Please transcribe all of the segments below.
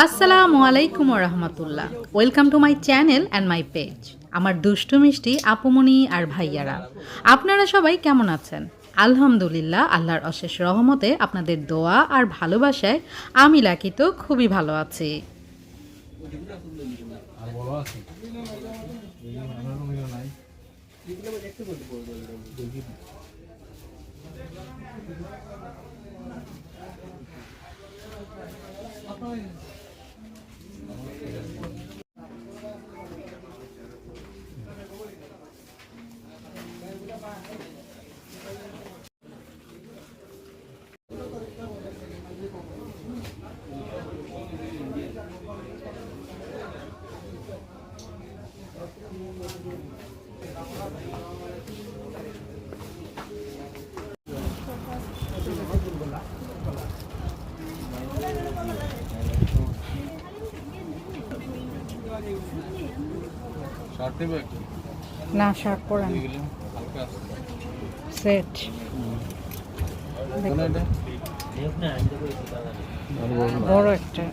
আসসালামু আলাইকুম রহমতুল্লাহ। Welcome to my channel and my page. আমার দুষ্টু মিষ্টি আপুমনি আর ভাইয়ারা, আপনারা সবাই কেমন আছেন? আলহামদুলিল্লাহ, আল্লাহর অশেষ রহমতে আপনাদের দোয়া আর ভালোবাসায় আমি লাকি তো খুবই ভালো আছি। না, শার্ট পরেন, সেট বড় একটা।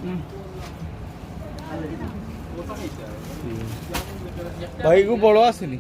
ভাইগু বড় আসেনি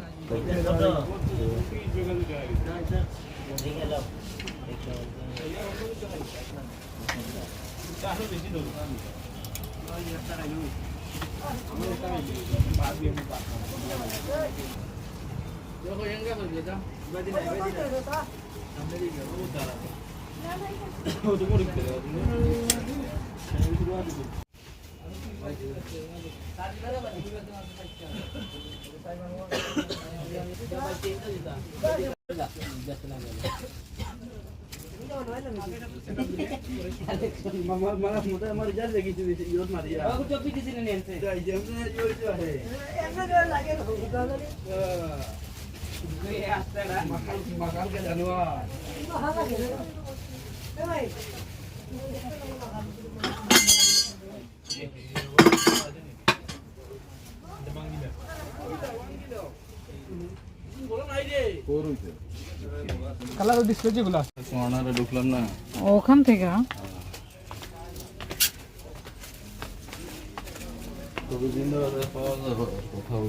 কালার ডিসপ্লে যেগুলো আছে সোনারে ঢুকলাম না ওখান থেকে কোথাও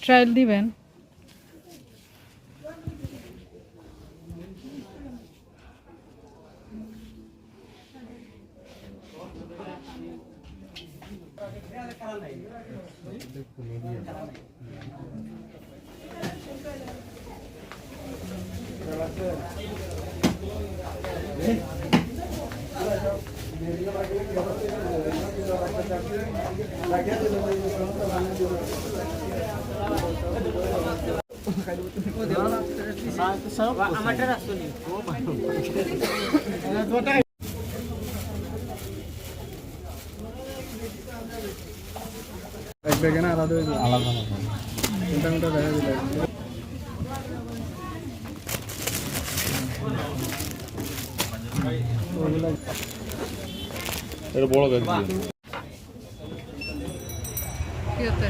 ট্রায়াল দিবেন। এক ব্যাগে না আলাদা আলাদা মোটামুটি দেখা দিলে এটা বড় ব্যাগ দিয়ে কি হতে